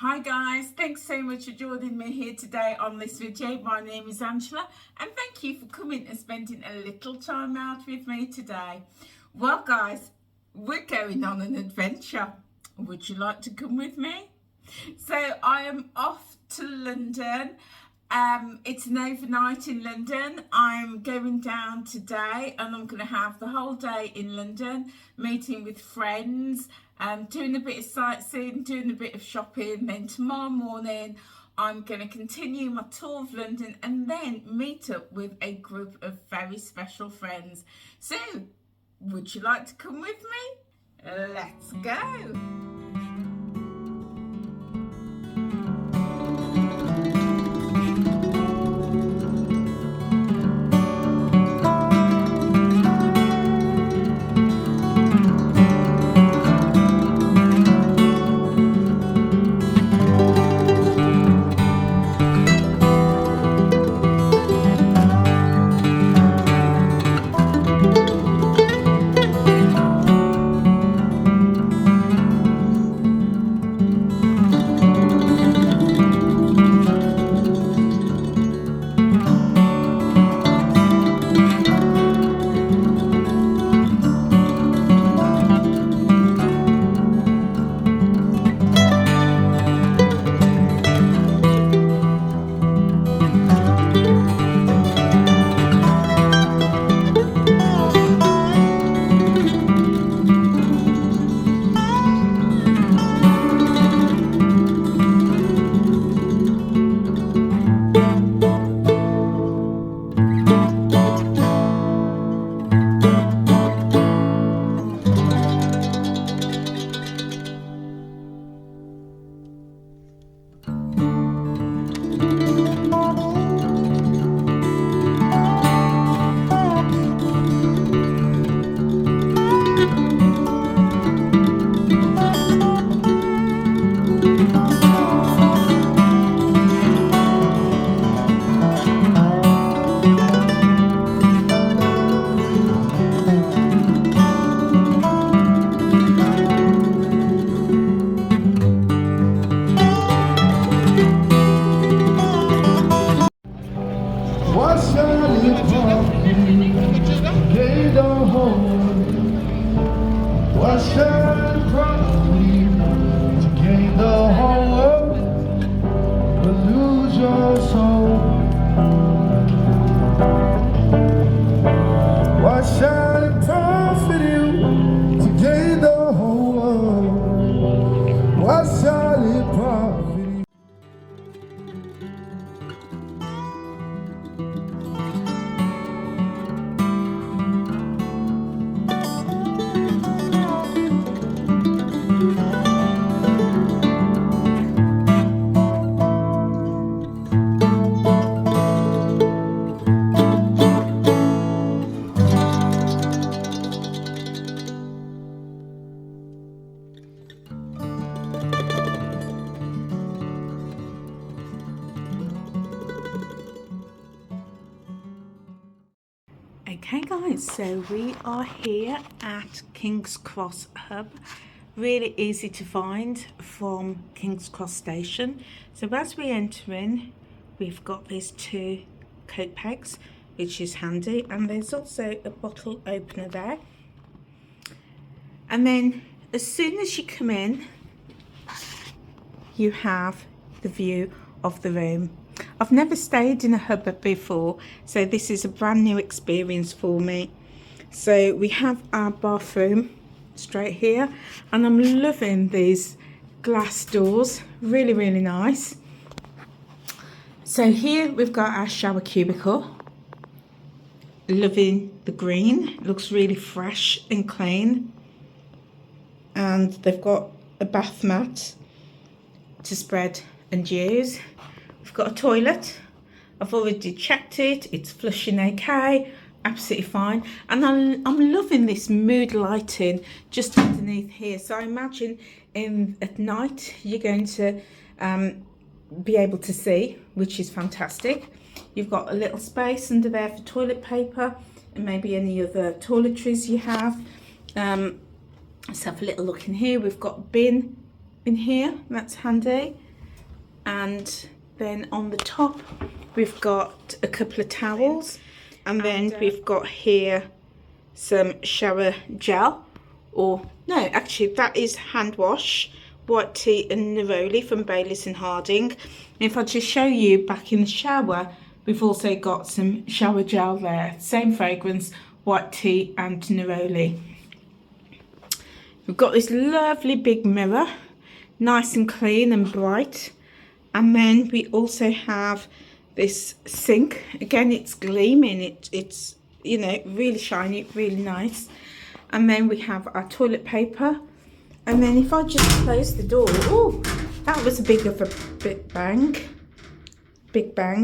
Hi guys, thanks so much for joining me here today on this video. My name is Angela and thank you for coming and spending a little time out with me today. Well guys, we're going on an adventure. Would you like to come with me? So I am off to London. It's an overnight in London. I'm going down today and I'm going to have the whole day in London, meeting with friends, doing a bit of sightseeing, doing a bit of shopping. Then tomorrow morning I'm going to continue my tour of London and then meet up with a group of very special friends. So, would you like to come with me? Let's go! Okay guys, so we are here at King's Cross Hub. Really easy to find from King's Cross Station. So as we enter in, we've got these two coat pegs, which is handy, and there's also a bottle opener there. And then as soon as you come in, you have the view of the room. I've never stayed in a hub before, so this is a brand new experience for me. So we have our bathroom straight here, and I'm loving these glass doors, really nice. So here we've got our shower cubicle, loving the green, looks really fresh and clean, and they've got a bath mat to spread and use. We've got a toilet. I've already checked it. It's flushing okay, absolutely fine. And I'm loving this mood lighting just underneath here. So I imagine at night you're going to be able to see, which is fantastic. You've got a little space under there for toilet paper and maybe any other toiletries you have. Let's have a little look in here. We've got a bin in here, that's handy. and then on the top we've got a couple of towels, and then we've got here some shower gel, or no, actually that is hand wash, white tea and neroli from Baylis and Harding. And if I just show you back in the shower, we've also got some shower gel there, same fragrance, white tea and neroli. We've got this lovely big mirror, nice and clean and bright. And then we also have this sink. Again, it's gleaming, it's you know, really shiny, really nice. And then we have our toilet paper. And then if I just close the door, oh, that was a big bang.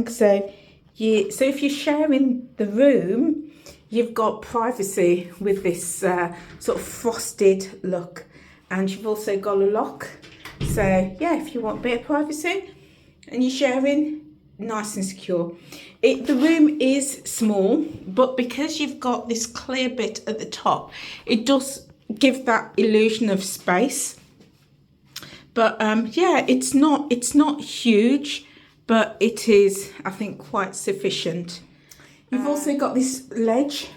So if you're sharing the room, you've got privacy with this sort of frosted look, and you've also got a lock. So yeah, if you want a bit of privacy and you're sharing, nice and secure. The room is small, but because you've got this clear bit at the top, it does give that illusion of space. But yeah, it's not huge, but it is, I think, quite sufficient. You've also got this ledge,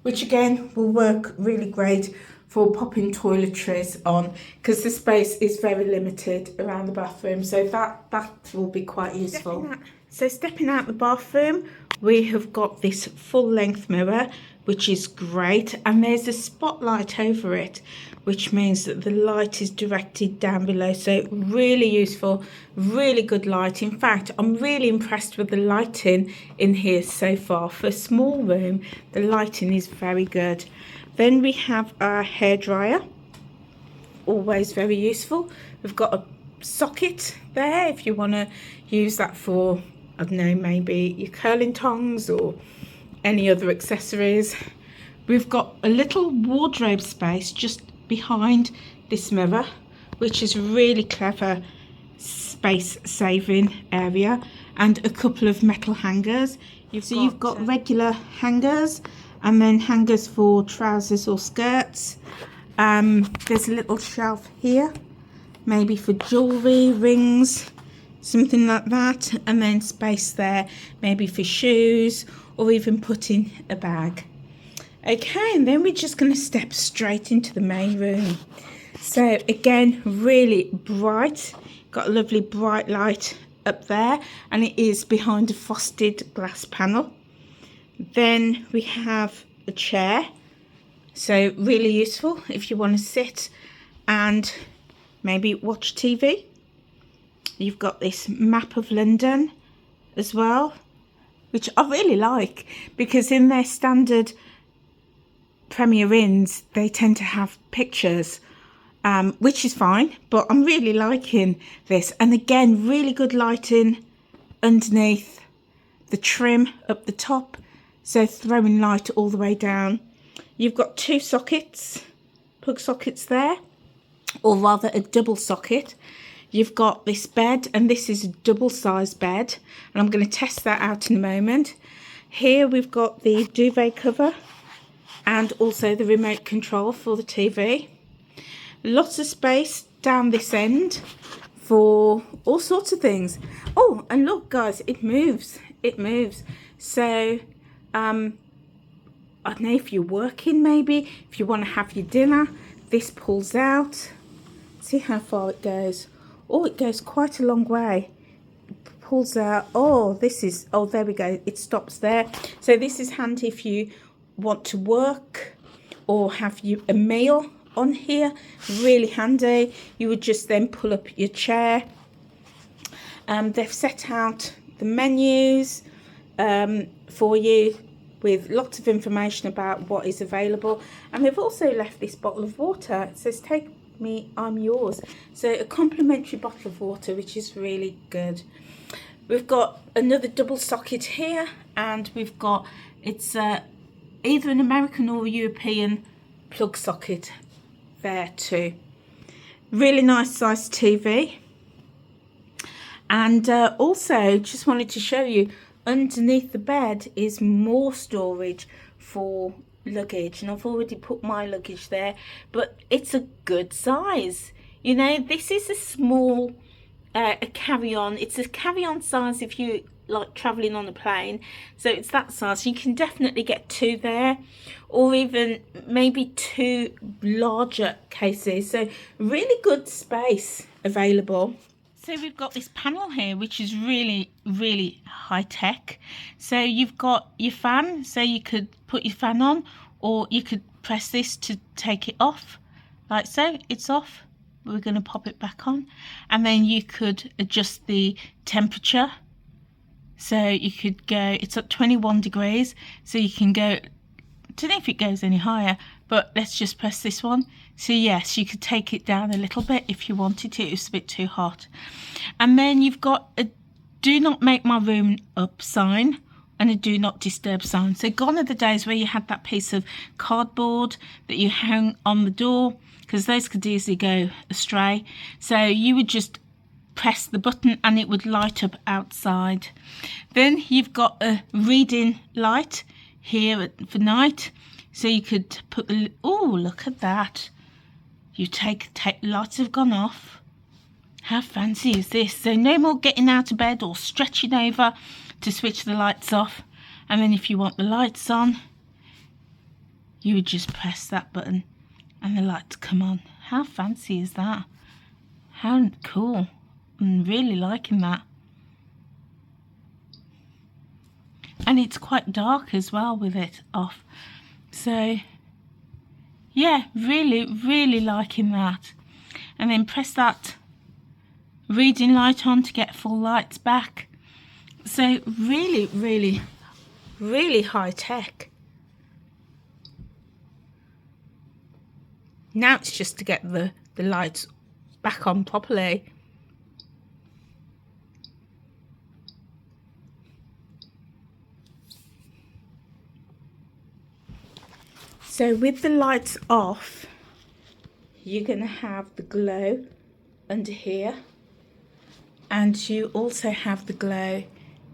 which again will work really great for popping toiletries on, because the space is very limited around the bathroom, so that will be quite useful. So stepping out the bathroom, we have got this full length mirror, which is great, and there's a spotlight over it, which means that the light is directed down below, so really useful, really good light. In fact, I'm really impressed with the lighting in here so far. For a small room, the lighting is very good. Then we have our hairdryer, always very useful. We've got a socket there if you want to use that for, I don't know, maybe your curling tongs or any other accessories. We've got a little wardrobe space just behind this mirror, which is really clever space saving area, and a couple of metal hangers. You've got regular hangers, and then hangers for trousers or skirts. There's a little shelf here, maybe for jewellery, rings, something like that, and then space there maybe for shoes or even putting a bag. Okay, and then we're just going to step straight into the main room. So again, really bright, got a lovely bright light up there, and it is behind a frosted glass panel. Then we have a chair, so really useful if you want to sit and maybe watch TV. You've got this map of London as well, which I really like, because in their standard Premier Inns they tend to have pictures, which is fine, but I'm really liking this. And again, really good lighting underneath, the trim up the top, so throwing light all the way down. You've got two sockets, plug sockets there, or rather a double socket. You've got this bed, and this is a double-sized bed, and I'm going to test that out in a moment. Here we've got the duvet cover and also the remote control for the TV. Lots of space down this end for all sorts of things. Oh, and look guys, it moves. So I don't know, if you're working, maybe if you want to have your dinner, this pulls out. See how far it goes. Oh, it goes quite a long way. It pulls out. Oh, this is, oh, there we go, it stops there. So this is handy if you want to work or have you a meal on here. Really handy. You would just then pull up your chair. They've set out the menus for you with lots of information about what is available, and they've also left this bottle of water. It says, "Take me, I'm yours." So a complimentary bottle of water, which is really good. We've got another double socket here, and we've got, it's either an American or European plug socket there too. Really nice sized TV. And also just wanted to show you, underneath the bed is more storage for luggage, and I've already put my luggage there, but it's a good size. You know, this is a small a carry-on. It's a carry-on size if you like traveling on a plane, so it's that size. You can definitely get 2 there, or even maybe 2 larger cases, so really good space available. So we've got this panel here which is really high tech. So you've got your fan, so you could put your fan on, or you could press this to take it off, like so. It's off. We're going to pop it back on, and then you could adjust the temperature. So you could go, it's at 21 degrees, so you can go, I don't know if it goes any higher, but let's just press this one. So yes, you could take it down a little bit if you wanted to. It's a bit too hot. And then you've got a do not make my room up sign and a do not disturb sign. So gone are the days where you had that piece of cardboard that you hang on the door, because those could easily go astray. So you would just press the button and it would light up outside. Then you've got a reading light here for night, so you could put the, oh, look at that. You take lights have gone off. How fancy is this? So no more getting out of bed or stretching over to switch the lights off. And then if you want the lights on, you would just press that button and the lights come on. How fancy is that? How cool. I'm really liking that. And it's quite dark as well with it off. So yeah, really liking that. And then press that reading light on to get full lights back. So really high tech. Now it's just to get the lights back on properly. So with the lights off, you're going to have the glow under here, and you also have the glow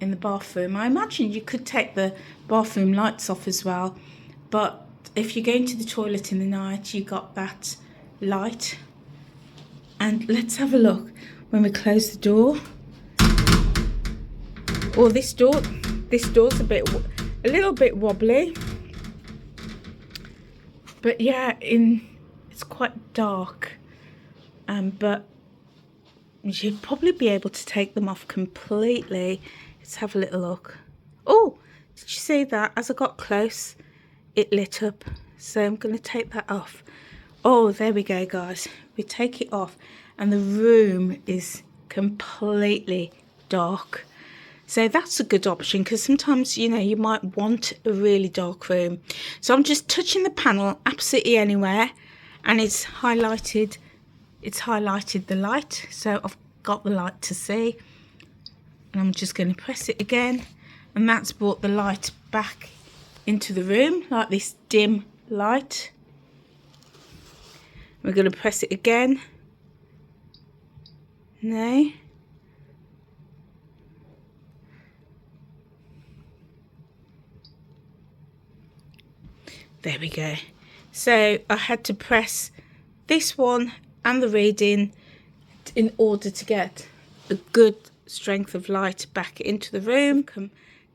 in the bathroom. I imagine you could take the bathroom lights off as well, but if you're going to the toilet in the night, you got that light. And let's have a look when we close the door. Oh, this door's a little bit wobbly. But yeah, it's quite dark, but you'd probably be able to take them off completely. Let's have a little look. Oh, did you see that? As I got close, it lit up. So I'm going to take that off. Oh, there we go, guys. We take it off and the room is completely dark. So that's a good option, because sometimes, you know, you might want a really dark room. So I'm just touching the panel absolutely anywhere, and it's highlighted the light. So I've got the light to see, and I'm just going to press it again, and that's brought the light back into the room, like this dim light. We're going to press it again. No. There we go. So I had to press this one and the reading in order to get a good strength of light back into the room.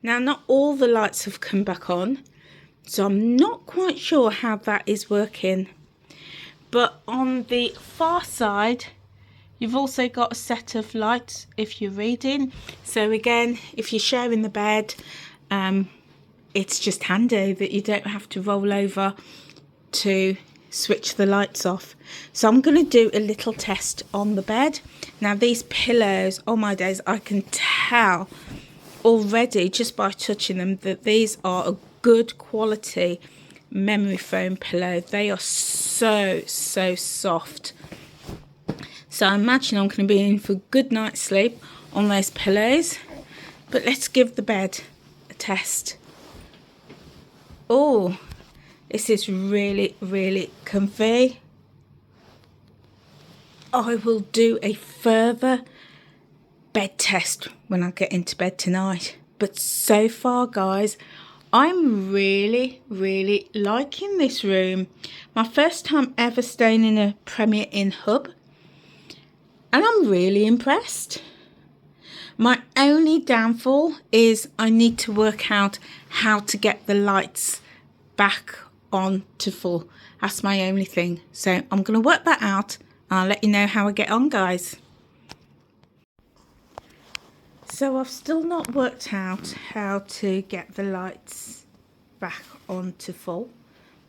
Now, not all the lights have come back on, so I'm not quite sure how that is working. But on the far side, you've also got a set of lights if you're reading. So again, if you're sharing the bed, it's just handy that you don't have to roll over to switch the lights off. So I'm going to do a little test on the bed. Now these pillows, oh my days, I can tell already just by touching them that these are a good quality memory foam pillow. They are so soft. So I imagine I'm going to be in for a good night's sleep on those pillows. But let's give the bed a test. Oh, this is really comfy. I will do a further bed test when I get into bed tonight. But so far, guys, I'm really liking this room. My first time ever staying in a Premier Inn hub. and I'm really impressed. My only downfall is I need to work out how to get the lights back on to full. That's my only thing. So I'm going to work that out and I'll let you know how I get on, guys. So I've still not worked out how to get the lights back on to full.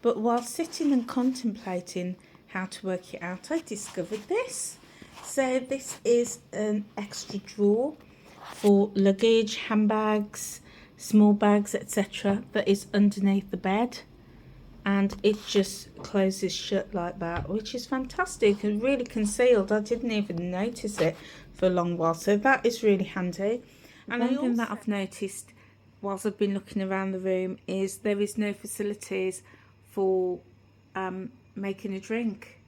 But while sitting and contemplating how to work it out, I discovered this. So this is an extra drawer for luggage, handbags, small bags, etc. that is underneath the bed, and it just closes shut like that, which is fantastic and really concealed. I didn't even notice it for a long while, so that is really handy. And one thing that I've noticed whilst I've been looking around the room is there is no facilities for making a drink.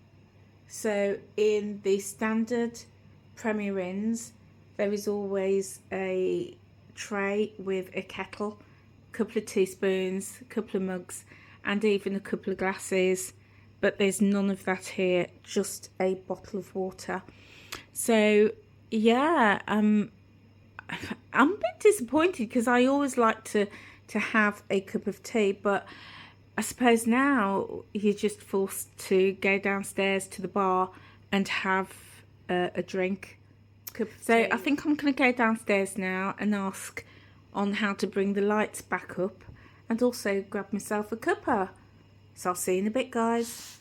So in the standard Premier Inns, there is always a tray with a kettle, a couple of teaspoons, a couple of mugs, and even a couple of glasses. But there's none of that here, just a bottle of water. So yeah, I'm a bit disappointed because I always like to have a cup of tea, but I suppose now you're just forced to go downstairs to the bar and have a drink. So I think I'm going to go downstairs now and ask on how to bring the lights back up, and also grab myself a cuppa. So I'll see you in a bit, guys.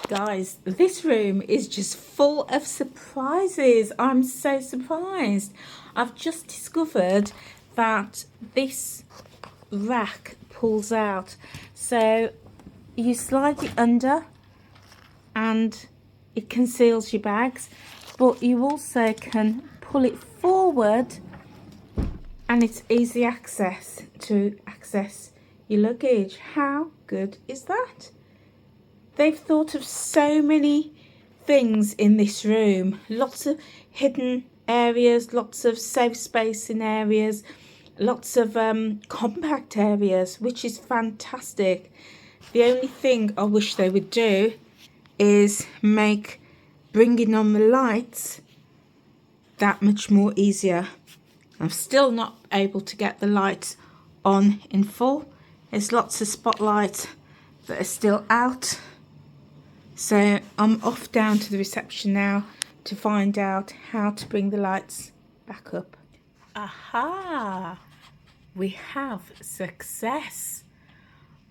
Guys, this room is just full of surprises. I'm so surprised. I've just discovered that this rack pulls out. So you slide it under and it conceals your bags, but you also can pull it forward and it's easy access to access your luggage. How good is that? They've thought of so many things in this room. Lots of hidden areas, lots of safe space in areas, lots of compact areas, which is fantastic. The only thing I wish they would do is make bringing on the lights that much more easier. I'm still not able to get the lights on in full. There's lots of spotlights that are still out. So I'm off down to the reception now to find out how to bring the lights back up. Aha! We have success.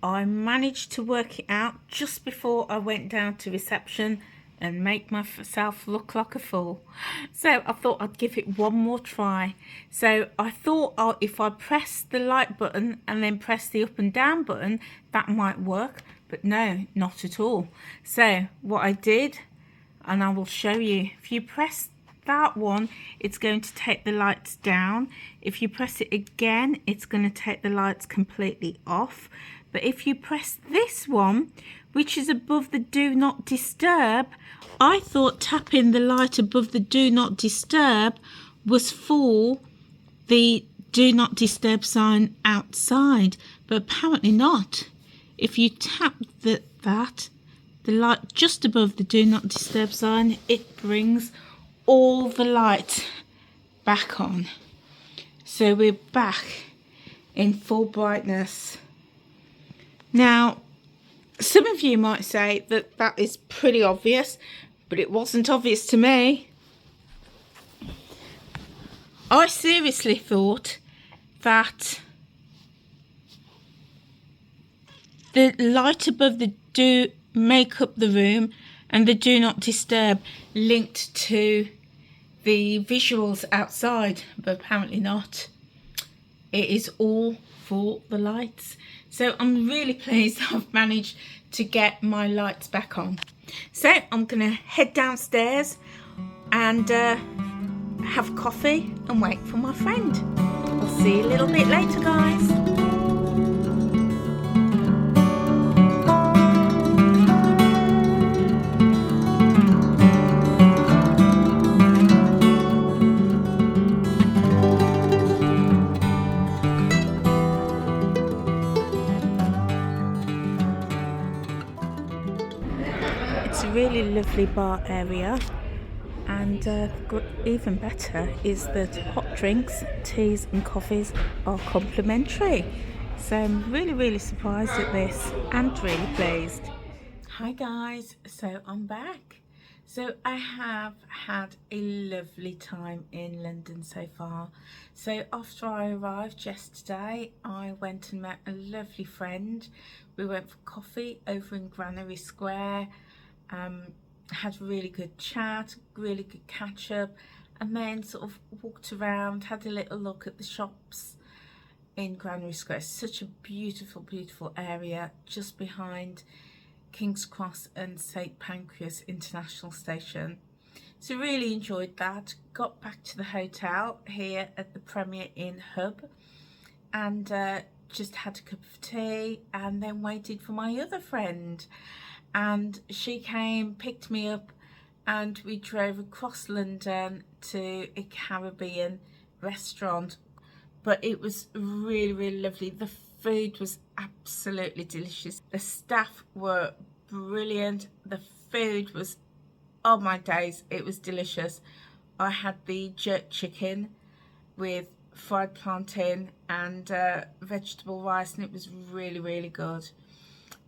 I managed to work it out just before I went down to reception and make myself look like a fool. So I thought I'd give it one more try. So I thought if I press the light button and then press the up and down button, that might work. But no, not at all. So what I did, and I will show you, if you press that one, it's going to take the lights down. If you press it again, it's going to take the lights completely off. But if you press this one, which is above the do not disturb, I thought tapping the light above the do not disturb was for the do not disturb sign outside, but apparently not. If you tap the light just above the do not disturb sign, it brings all the light back on. So we're back in full brightness. Now, some of you might say that that is pretty obvious, but it wasn't obvious to me. I seriously thought that the light above the do make up the room and the do not disturb linked to the visuals outside, but apparently not. It is all for the lights. So I'm really pleased I've managed to get my lights back on. So I'm gonna head downstairs and have coffee and wait for my friend. I'll see you a little bit later, guys. It's a really lovely bar area, And even better is that hot drinks, teas and coffees are complimentary. So I'm really surprised at this and really pleased. Hi guys, so I'm back. So I have had a lovely time in London so far. So after I arrived yesterday, I went and met a lovely friend. We went for coffee over in Granary Square. Had a really good chat, really good catch up, and then sort of walked around, had a little look at the shops in Granary Square. Such a beautiful area just behind King's Cross and St Pancras International Station. So really enjoyed that. Got back to the hotel here at the Premier Inn Hub and just had a cup of tea and then waited for my other friend. And she came, picked me up, and we drove across London to a Caribbean restaurant. But it was really lovely. The food was absolutely delicious. The staff were brilliant. The food was, oh my days, it was delicious. I had the jerk chicken with fried plantain and vegetable rice, and it was really good.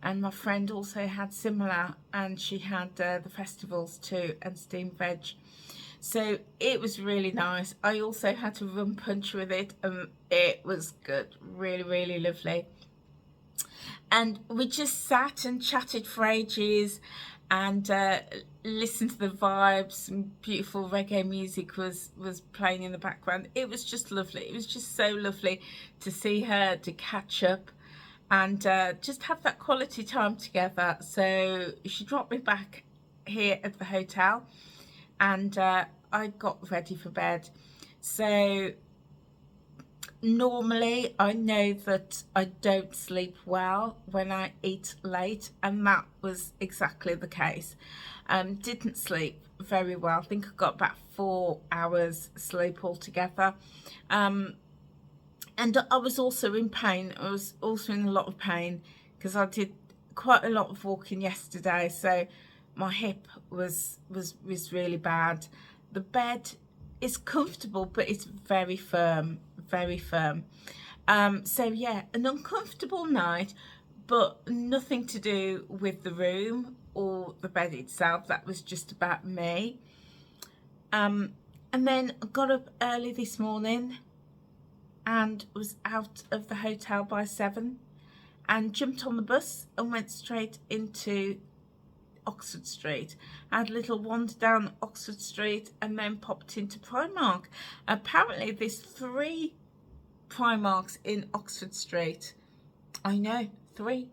And my friend also had similar, and she had the festivals too and steamed veg. So it was really nice. I also had a rum punch with it, and it was good. Really lovely. And we just sat and chatted for ages and listened to the vibes. Some beautiful reggae music was playing in the background. It was just lovely. It was just so lovely to see her, to catch up and just have that quality time together. So she dropped me back here at the hotel and I got ready for bed. So normally I know that I don't sleep well when I eat late, and that was exactly the case. Didn't sleep very well. I think I got about 4 hours sleep altogether. And I was also in pain. I was also in a lot of pain because I did quite a lot of walking yesterday. So my hip was really bad. The bed is comfortable, but it's very firm. So yeah, an uncomfortable night, but nothing to do with the room or the bed itself. That was just about me. And then I got up early this morning and was out of the hotel by 7 and jumped on the bus and went straight into Oxford Street. I had a little wander down Oxford Street and then popped into Primark. Apparently there's 3 Primarks in Oxford Street. I know, 3.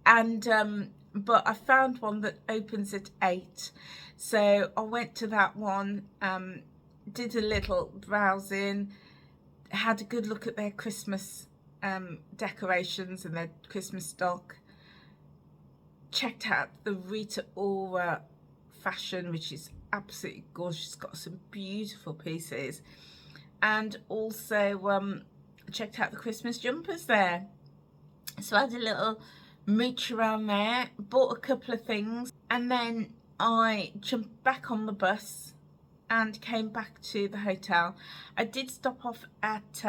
And but I found one that opens at 8, so I went to that one. Did a little browsing, had a good look at their Christmas decorations and their Christmas stock. Checked out the Rita Ora fashion, which is absolutely gorgeous. It's got some beautiful pieces. And also checked out the Christmas jumpers there. So I had a little mooch around there, bought a couple of things, and then I jumped back on the bus and came back to the hotel. I did stop off at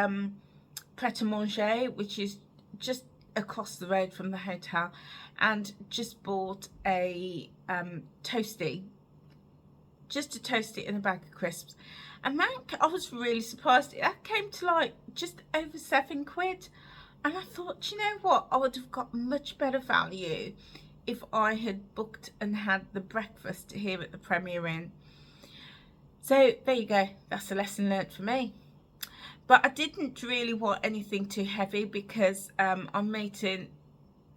Pret a Manger, which is just across the road from the hotel, and just bought a toastie, just a toastie and a bag of crisps. And that, I was really surprised. That came to like just over £7. And I thought, you know what, I would have got much better value if I had booked and had the breakfast here at the Premier Inn. So there you go, that's a lesson learnt for me. But I didn't really want anything too heavy because I'm meeting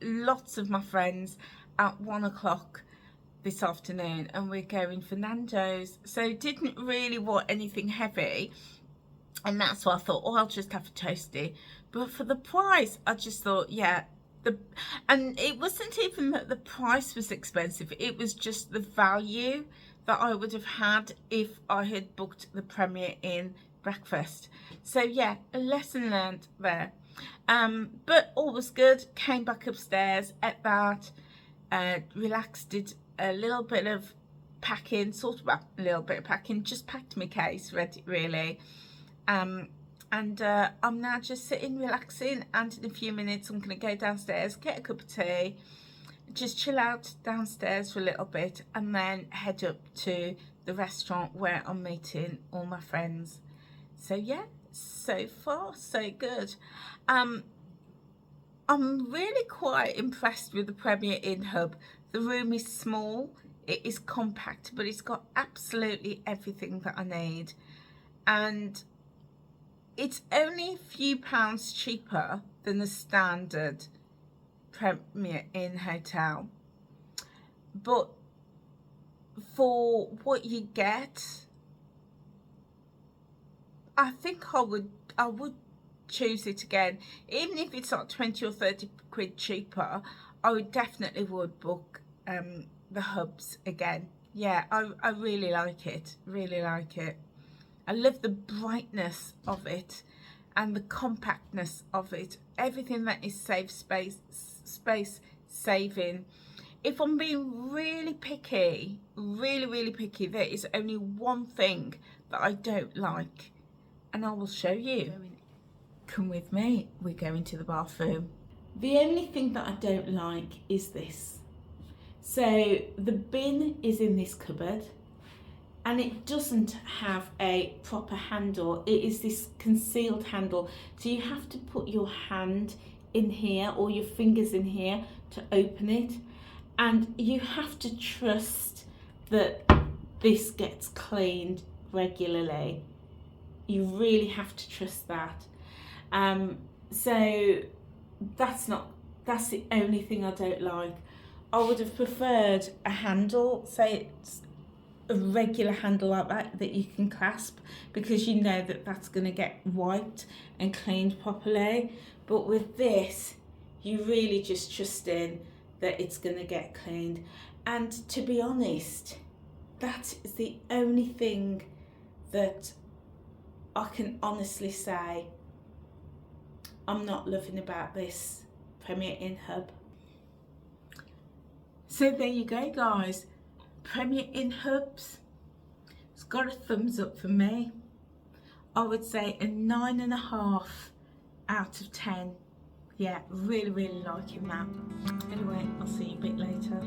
lots of my friends at 1 o'clock this afternoon and we're going for Nando's. So didn't really want anything heavy, and that's why I thought, oh, I'll just have a toastie. But for the price, I just thought, yeah, and it wasn't even that the price was expensive, it was just the value that I would have had if I had booked the Premier Inn breakfast. So yeah, a lesson learned there. But all was good. Came back upstairs, ate that, relaxed, did a little bit of packing, sort of a little bit of packing, just packed my case ready really. And I'm now just sitting relaxing, and in a few minutes I'm going to go downstairs, get a cup of tea, just chill out downstairs for a little bit, and then head up to the restaurant where I'm meeting all my friends. So yeah, so far so good. I'm really quite impressed with the Premier Inn hub. The room is small, it is compact, but it's got absolutely everything that I need, and it's only a few pounds cheaper than the standard Premier Inn hotel, but for what you get, I think I would choose it again. Even if it's not 20 or 30 quid cheaper, I would definitely book the hubs again. Yeah, I really like it, really like it. I love the brightness of it and the compactness of it. Everything that is space saving. If I'm being really picky, really picky, there is only one thing that I don't like, and I will show you. Come with me, we're going to the bathroom. The only thing that I don't like is this. So the bin is in this cupboard, and it doesn't have a proper handle. It is this concealed handle, so you have to put your hand in here or your fingers in here to open it, and you have to trust that this gets cleaned regularly. You really have to trust that. So that's the only thing I don't like. I would have preferred a handle, say it's a regular handle like that you can clasp, because you know that that's going to get wiped and cleaned properly. But with this, you really just trust in that it's going to get cleaned. And to be honest, that is the only thing that I can honestly say I'm not loving about this Premier Inn hub. So there you go, guys. Premier Inn hubs, it's got a thumbs up for me. I would say a 9.5 out of 10. Yeah, really liking that. Anyway, I'll see you a bit later.